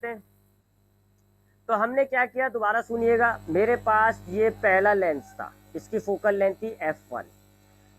देखते हैं। तो हमने क्या किया, दोबारा सुनिएगा। मेरे पास ये पहला लेंस था, इसकी फोकल लेंथ थी f1।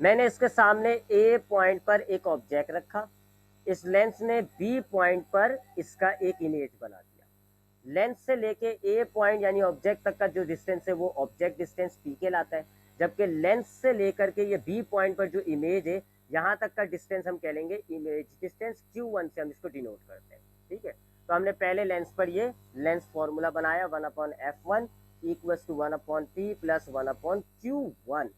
मैंने इसके सामने ए पॉइंट पर एक ऑब्जेक्ट रखा, इस लेंस ने बी पॉइंट पर इसका एक इमेज बना दिया। लेंस से लेके ए पॉइंट यानी ऑब्जेक्ट तक का जो डिस्टेंस है वो ऑब्जेक्ट डिस्टेंस पी कहलाता है, जबकि लेंस से लेकर के ये बी पॉइंट पर जो इमेज है यहाँ तक का डिस्टेंस हम कह लेंगे इमेज डिस्टेंस Q1 से हम इसको डिनोट करते हैं। ठीक है, तो हमने पहले लेंस पर ये लेंस फॉर्मूला बनाया 1/f1 equals to 1/p plus 1/Q1।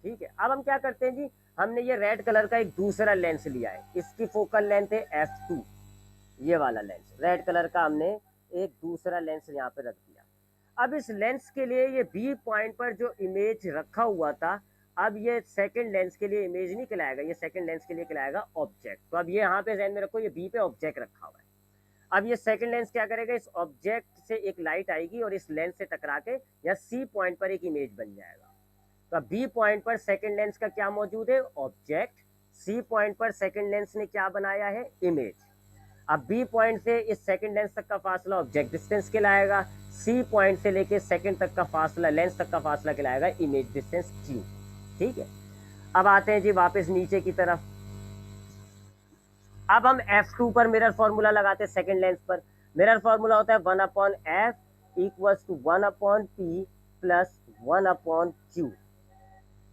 ठीक है, अब हम क्या करते हैं जी, हमने ये रेड कलर का एक दूसरा लेंस लिया है, इसकी फोकल लेंथ है f2। ये वाला लेंस रेड कलर का हमने एक दूसरा लेंस यहाँ पे रख दिया। अब इस लेंस के लिए ये बी पॉइंट पर जो इमेज रखा हुआ था, अब ये सेकंड लेंस के लिए इमेज नहीं कहलाएगा, ये सेकंड लेंस के लिए कहलाएगा ऑब्जेक्ट। तो अब ये यहाँ पे ध्यान में रखो, ये बी पे ऑब्जेक्ट रखा हुआ है। अब ये सेकंड लेंस क्या करेगा, इस ऑब्जेक्ट से एक लाइट आएगी और इस लेंस से टकरा के या सी पॉइंट पर एक इमेज बन जाएगा। तो बी पॉइंट पर सेकंड लेंस का क्या मौजूद है, ऑब्जेक्ट। सी पॉइंट पर सेकंड लेंस ने क्या बनाया है, इमेज। अब बी पॉइंट से इस सेकंड लेंस तक का फासला ऑब्जेक्ट डिस्टेंस कहलाएगा, सी पॉइंट से लेके सेकंड तक का फासला, लेंस तक का फासला कहलाएगा इमेज डिस्टेंस Q। ठीक है, अब आते हैं जी वापस नीचे की तरफ। अब हम F2 पर मिरर फॉर्मूला लगाते हैं सेकंड लेंस पर। मिरर फॉर्मूला होता है 1/f equals to 1/p plus 1/Q।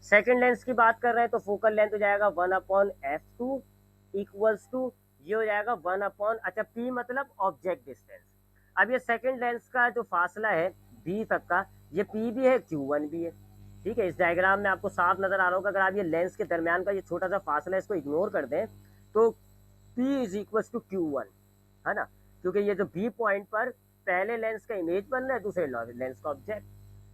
Second lens की बात कर रहे हैं तो फोकल लेंथ हो जाएगा 1/f2 इक्वल्स टू, ये हो जाएगा 1/, अच्छा p मतलब ऑब्जेक्ट डिस्टेंस। अब ये सेकंड लेंस का जो फासला है b तक का, ये p भी है Q1 भी है। ठीक है, इस डायग्राम में आपको साफ नजर आ रहा होगा। अगर आप ये लेंस के दरमियान का ये छोटा सा फासला है इसको इग्नोर कर दें तो p is equal to Q1, है ना, क्योंकि ये जो b पॉइंट पर पहले लेंस का इमेज बन रहा है, दूसरे लेंस का ऑब्जेक्ट।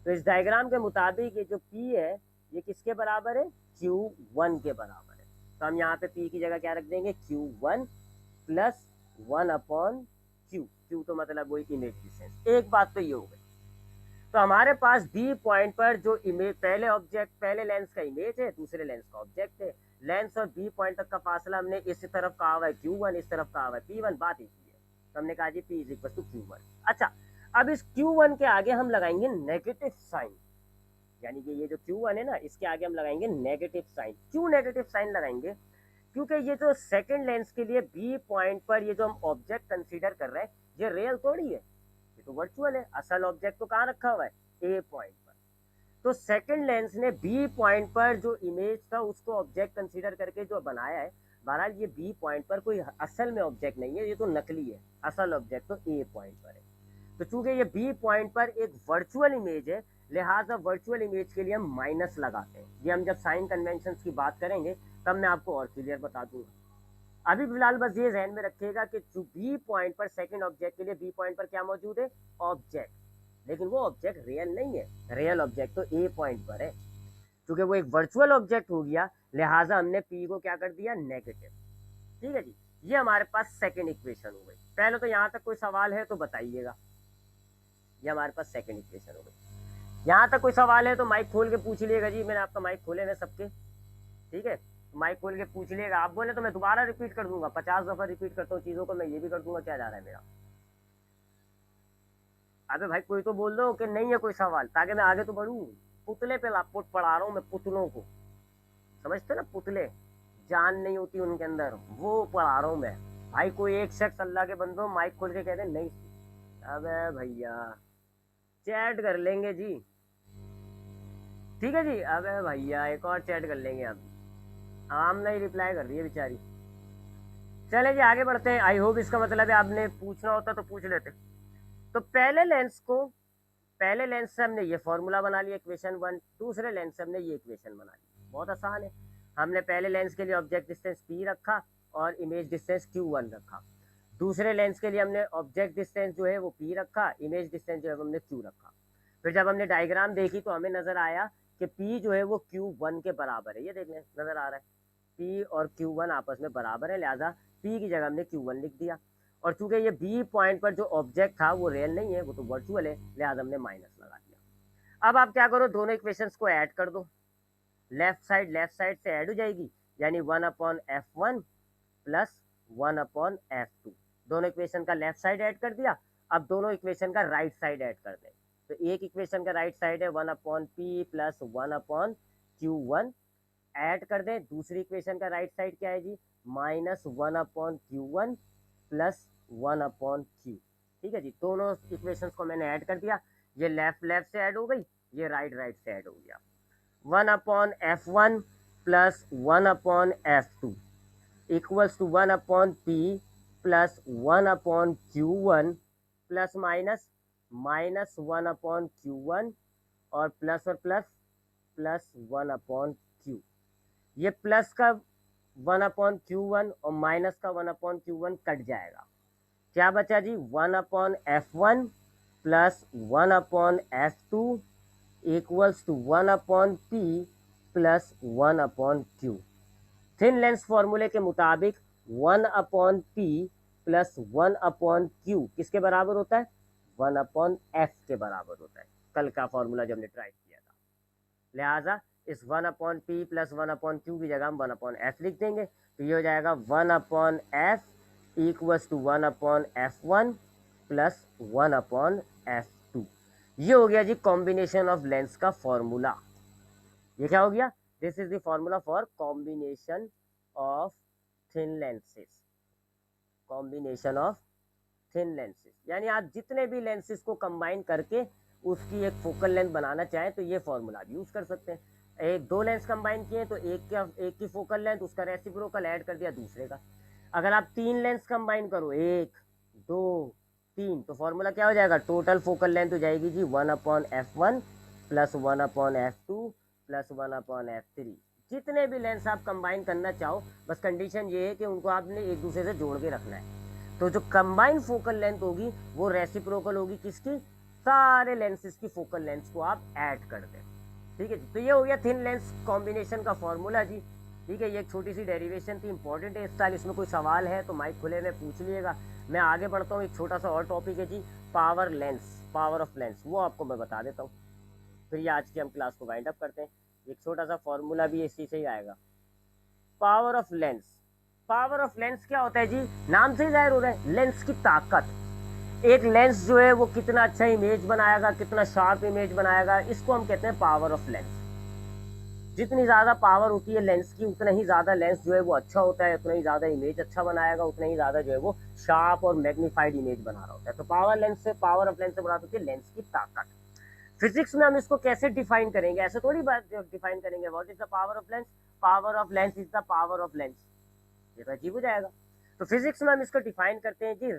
तो इस डायग्राम के मुताबिक ये जो p है ये किसके बराबर है, Q1 के बराबर है। तो हम यहाँ पे P की जगह क्या रख देंगे, Q1 प्लस 1/Q। Q तो मतलब वही इमेज डिस्टेंस। एक बात तो ये हो गई। तो हमारे पास B पॉइंट पर जो इमेज, पहले ऑब्जेक्ट, पहले लेंस का इमेज है, दूसरे लेंस का ऑब्जेक्ट है। लेंस और B पॉइंट तक का फासला हमने इस तरफ कहा हुआ है Q1, इस तरफ कहा हुआ है P1, बात एक ही है। तो हमने कहा जी P is equal to Q1। अच्छा, अब इस Q1 के आगे हम लगाएंगे नेगेटिव साइन, यानी कि ये जो Q1 है ना, इसके आगे हम लगाएंगे नेगेटिव साइन। क्यों नेगेटिव साइन लगाएंगे, क्योंकि ये जो सेकंड लेंस के लिए बी पॉइंट पर ये जो हम ऑब्जेक्ट कंसीडर कर रहे हैं ये रियल थोड़ी है, ये तो वर्चुअल है। असल ऑब्जेक्ट तो कहाँ रखा हुआ है, ए पॉइंट पर। तो सेकंड लेंस ने बी पॉइंट पर जो इमेज था उसको ऑब्जेक्ट कंसीडर करके जो बनाया है, बहरहाल ये बी पॉइंट पर कोई असल में ऑब्जेक्ट नहीं है, ये तो नकली है। असल ऑब्जेक्ट तो ए पॉइंट पर है। तो चूंकि ये बी पॉइंट पर एक वर्चुअल इमेज है, लिहाजा वर्चुअल इमेज के लिए हम माइनस लगाते हैं। ये हम जब साइन कन्वेंशन की बात करेंगे तब मैं आपको और क्लियर बता दूंगा। अभी फिलहाल बस ये ध्यान में रखिएगा कि जो बी पॉइंट पर सेकंड ऑब्जेक्ट के लिए बी पॉइंट पर क्या मौजूद है, ऑब्जेक्ट, लेकिन वो ऑब्जेक्ट रियल नहीं है। रियल ऑब्जेक्ट तो ए पॉइंट पर है। क्योंकि वो एक वर्चुअल ऑब्जेक्ट हो गया, लिहाजा हमने पी को क्या कर दिया, नेगेटिव। ठीक है जी, ये हमारे पास सेकंड इक्वेशन हो गई। पहले तो यहाँ तक कोई सवाल है तो बताइएगा। ये हमारे पास सेकंड इक्वेशन हो गई। यहाँ तक कोई सवाल है तो माइक खोल के पूछ लिएगा जी। मैंने आपका माइक खोले हैं सबके, ठीक है, माइक खोल के पूछ लिएगा। आप बोले तो मैं दोबारा रिपीट कर दूंगा, 50 दफा रिपीट करता हूँ चीजों को, मैं ये भी कर दूंगा। क्या जा रहा है मेरा, अबे भाई कोई तो बोल दो कि नहीं है कोई सवाल, ताकि मैं आगे तो बढ़ू। पुतले पे लापट पढ़ा रहा हूँ मैं, पुतलों को, समझते ना, पुतले जान नहीं होती उनके अंदर, वो पढ़ा रहा हूँ मैं। भाई कोई एक शख्स अल्लाह के बंदो माइक खोल के कहते नहीं, अबे भैया चैट कर लेंगे जी, ठीक है जी। अबे भैया एक और चैट कर लेंगे आप, आम नहीं रिप्लाई कर रही है बेचारी। चले जी आगे बढ़ते हैं। आई होप इसका मतलब है आपने पूछना होता तो पूछ लेते। तो पहले लेंस से हमने ये फॉर्मूला बना लिया इक्वेशन 1, दूसरे लेंस से हमने ये इक्वेशन बना ली। बहुत आसान है। हमने पहले लेंस के लिए ऑब्जेक्ट डिस्टेंस P रखा और इमेज डिस्टेंस Q1 रखा। दूसरे लेंस के लिए हमने ऑब्जेक्ट डिस्टेंस जो है वो P रखा, इमेज डिस्टेंस जो है हमने Q रखा। फिर जब हमने डायग्राम देखी तो हमें नजर आया कि P जो है वो Q1 के बराबर है। ये देखने नजर आ रहा है, P और Q1 आपस में बराबर है, लिहाजा P की जगह हमने Q1 लिख दिया। और चूंकि ये बी पॉइंट पर जो ऑब्जेक्ट था वो रियल नहीं है, वो तो वर्चुअल है, लिहाजा हमने माइनस लगा दिया। अब आप क्या करो, दोनों इक्वेशंस को ऐड कर दो। लेफ्ट साइड से ऐड हो जाएगी, यानी 1/f1 प्लस 1/f2। दोनों इक्वेशन का लेफ्ट साइड ऐड कर दिया, अब दोनों इक्वेशन का राइट साइड ऐड कर दें। तो एक इक्वेशन का राइट साइड है 1/p प्लस 1/q1, ऐड कर दें। दूसरी इक्वेशन का राइट साइड क्या है जी, -1/q1 प्लस 1/q। ठीक है जी, दोनों इक्वेशंस को मैंने ऐड कर दिया, ये लेफ्ट लेफ्ट से ऐड हो गई, ये राइट राइट से ऐड हो गया। 1/f1 plus 1/f2 equals to 1/p plus 1/q1 plus minus -1/q1 और प्लस प्लस 1/q। ये प्लस का 1/q1 और माइनस का 1/q1 कट जाएगा, क्या बचा जी 1/f1 plus 1/f2 equals to 1/p plus 1/q। Thin lens फॉर्मूले के मुताबिक 1/p प्लस 1/q किसके बराबर होता है, 1/f के बराबर होता है, कल का फॉर्मूला जब हमने ट्राई किया था। लिहाजा इस 1/p प्लस 1/q की जगह हम 1/f लिख देंगे, तो ये हो जाएगा 1/f equals to 1/f1 plus 1/f2। ये हो गया जी कॉम्बिनेशन ऑफ लेंस का फॉर्मूला। ये क्या हो गया, this is the formula for combination of thin lenses. Combination of thin lenses यानी आप जितने भी लेंसेज को कंबाइन करके उसकी एक फोकल लेंथ बनाना चाहें तो ये फॉर्मूला यूज कर सकते हैं। एक दो लेंस कंबाइन किए तो एक की फोकल लेंथ, उसका रेसिप्रोकल ऐड कर दिया दूसरे का। अगर आप तीन लेंस कंबाइन करो, 1 2 3, तो फॉर्मूला क्या हो जाएगा, टोटल फोकल लेंथ हो जाएगी जी 1/f1 plus 1/f2 plus 1/f3। जितने भी लेंस आप कंबाइन करना चाहो, बस कंडीशन ये है कि उनको आपने एक दूसरे से जोड़ के रखना है। तो जो कंबाइंड फोकल लेंथ होगी वो रेसिप्रोकल होगी किसकी, सारे लेंसेज की फोकल लेंथ को आप ऐड कर दें। ठीक है, तो ये हो गया थिन लेंस कॉम्बिनेशन का फॉर्मूला जी। ठीक है, ये एक छोटी सी डेरिवेशन थी, इंपॉर्टेंट है इस साल, इसमें कोई सवाल है तो माइक खुले में पूछ लीजिएगा। मैं आगे बढ़ता हूँ, एक छोटा सा और टॉपिक है जी, power lens, power of lens, वो आपको मैं बता देता हूँ, फिर ये आज की हम क्लास को वाइंड अप करते हैं। एक छोटा सा फॉर्मूला भी इसी से ही आएगा, power of lens. Power of lens क्या होता है जी, नाम से ही जाहिर हो रहा है, लेंस की ताकत। एक लेंस जो है वो कितना अच्छा इमेज बनाएगा, कितना शार्प इमेज बनाएगा, इसको हम कहते हैं पावर ऑफ लेंस। जितनी ज्यादा पावर होती है लेंस की, उतना ही ज्यादा लेंस जो है वो अच्छा होता है, उतना ही ज्यादा इमेज अच्छा बनाएगा, उतना ही ज्यादा जो है वो शार्प और मैग्नीफाइड इमेज बना रहा होता है। तो पावर लेंस से, पावर ऑफ लेंस से बात होती है लेंस की ताकत। फिजिक्स में हम इसको कैसे डिफाइन करेंगे, ऐसे थोड़ी बात डिफाइन करेंगे, what is the power of lens, power of lens is the power of lens, ये तो अजीब हो जाएगा। तो फिजिक्स में हम इसको डिफाइन करते हैं जी,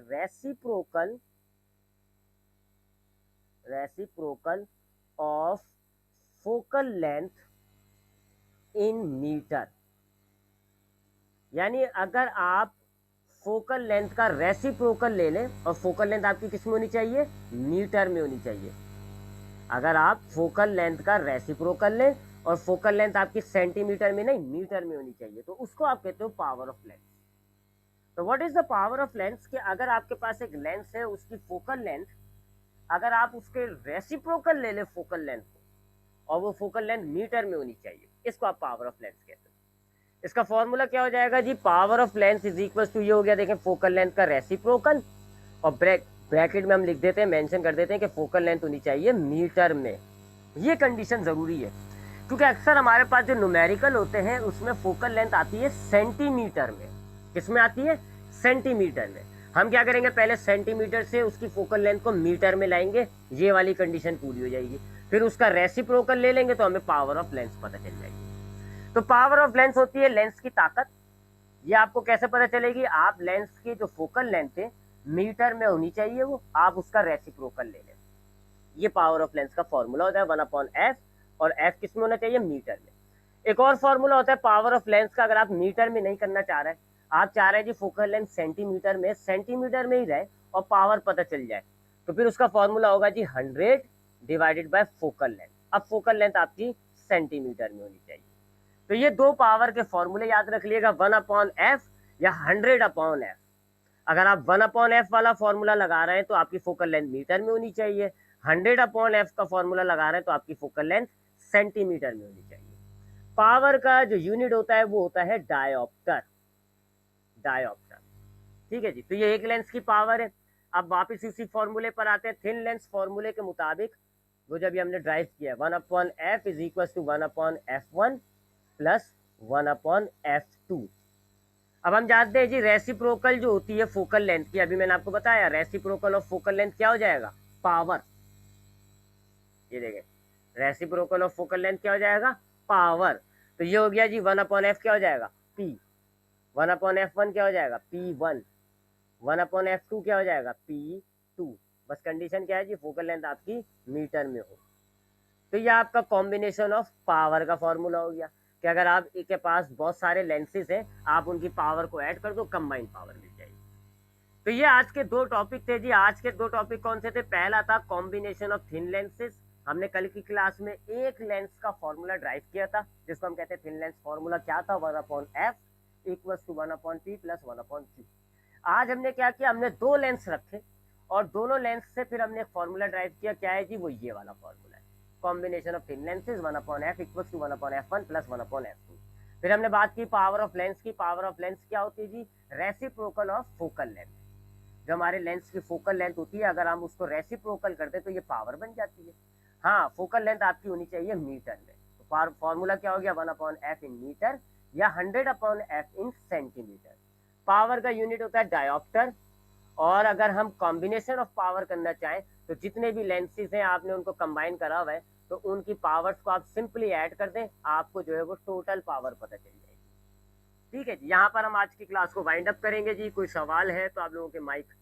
reciprocal of focal length in metre. यानी अगर आप फोकल लेंथ का रेसिप्रोकल ले लें, और फोकल लेंथ आपकी किस में होनी चाहिए, मीटर में होनी चाहिए। अगर आप फोकल लेंथ का रेसिप्रोकल लें और फोकल लेंथ आपकी सेंटीमीटर में नहीं मीटर में होनी चाहिए, तो उसको आप कहते हो पावर ऑफ लेंस। तो what is the power of lens, कि अगर आपके पास एक लेंस है, उसकी फोकल लेंथ, अगर आप उसके रेसिप्रोकल ले ले फोकल लेंथ को, और वो फोकल लेंथ मीटर में होनी चाहिए, इसको आप पावर ऑफ लेंस कहते हो। इसका फॉर्मूला क्या हो जाएगा जी, power of lens is equal to, ये हो गया देखें फोकल लेंथ का रेसिप्रोकल, और ब्रैकेट में हम लिख देते हैं, मेंशन कर देते हैं कि फोकल लेंथ होनी चाहिए मीटर में। ये कंडीशन जरूरी है, क्योंकि अक्सर हमारे पास जो न्यूमेरिकल होते हैं उसमें फोकल लेंथ आती है सेंटीमीटर में। किसमें आती है, सेंटीमीटर में। हम क्या करेंगे, पहले सेंटीमीटर से उसकी फोकल लेंथ को मीटर में लाएंगे, ये वाली कंडीशन पूरी हो जाएगी, फिर उसका रेसिप्रोकल ले लेंगे तो हमें पावर ऑफ लेंस पता चल जाएगी। तो पावर ऑफ लेंस होती है लेंस की ताकत। ये आपको कैसे पता चलेगी, आप लेंस की जो फोकल लेंथ है मीटर में होनी चाहिए, वो आप उसका रेसिप्रोकल ले लें। ये पावर ऑफ लेंस का फॉर्मूला होता है 1/f, और f किस में होना चाहिए, मीटर में। एक और फॉर्मूला होता है पावर ऑफ लेंस का, अगर आप मीटर में नहीं करना चाह रहे, आप चाह रहे हैं जी फोकल लेंथ सेंटीमीटर में ही रहे और पावर पता चल जाए, तो फिर उसका फॉर्मूला होगा जी 100 डिवाइडेड बाय फोकल लेंथ। अब फोकल लेंथ आपकी सेंटीमीटर में होनी चाहिए। तो ये दो पावर के फॉर्मूले याद रख लिएगा, 1/f या 100/f। अगर आप 1/f वाला फॉर्मूला लगा रहे हैं तो आपकी फोकल लेंथ मीटर में होनी चाहिए, 100/f का फॉर्मूला लगा रहे हैं तो आपकी फोकल लेंथ सेंटीमीटर में होनी चाहिए। पावर का जो यूनिट होता है वो होता है डायोप्टर। डायोप्टर ठीक है जी, तो ये एक लेंस की पावर है। अब वापस उसी फॉर्मूले पर आते हैं। थिन लेंस फॉर्मूले के मुताबिक वो जब ये हमने ड्राइव किया, 1/f is equal to 1/f1 plus 1/f2। अब हम जानते हैं जी रेसिप्रोकल जो होती है फोकल लेंथ की, अभी मैंने आपको बताया रेसिप्रोकल ऑफ फोकल लेंथ क्या हो जाएगा, पावर। ये देखें, रेसिप्रोकल ऑफ फोकल लेंथ क्या हो जाएगा, पावर। तो ये हो गया जी 1/f क्या हो जाएगा, p। 1/f1 क्या हो जाएगा, p1। 1/f2 क्या हो जाएगा, p2। बस कंडीशन क्या है जी, फोकल लेंथ आपकी मीटर में हो। तो ये आपका कॉम्बिनेशन ऑफ पावर का फॉर्मूला हो गया कि अगर आप के पास बहुत सारे लेंसेज हैं, आप उनकी पावर को ऐड कर दो, कंबाइंड पावर मिल जाएगी। तो ये आज के दो टॉपिक थे जी। आज के दो टॉपिक कौन से थे, पहला था कॉम्बिनेशन ऑफ थिन लेंसेज। हमने कल की क्लास में एक लेंस का फॉर्मूला ड्राइव किया था जिसको हम कहते हैं थिन लेंस फॉर्मूला। क्या था, 1/f equals to 1/p plus 1/q। आज हमने क्या किया, हमने दो लेंस रखे और दोनों लेंस से फिर हमने फॉर्मूला ड्राइव किया। क्या है जी, वो ये वाला फॉर्मूला है, combination of thin lenses 1/f equals to 1/f1 plus 1/f2। फिर हमने बात की पावर ऑफ लेंस की। पावर ऑफ लेंस क्या होती है जी, रेसिप्रोकल ऑफ फोकल लेंथ। जो हमारे लेंस की फोकल लेंथ होती है, अगर हम उसको रेसिप्रोकल करते तो ये पावर बन जाती है। हाँ, फोकल लेंथ आपकी होनी चाहिए मीटर में। तो फॉर्मूला क्या हो गया, 1/f इन मीटर या 100/f इन सेंटीमीटर। पावर का यूनिट होता है डायोप्टर। और अगर हम कॉम्बिनेशन ऑफ पावर करना चाहें तो जितने भी लेंसेज हैं आपने उनको कंबाइन करा हुआ है, तो उनकी पावर्स को आप सिंपली ऐड कर दें, आपको जो है वो टोटल पावर पता चल जाएगी। ठीक है जी, यहाँ पर हम आज की क्लास को वाइंड अप करेंगे जी। कोई सवाल है तो आप लोगों के माइक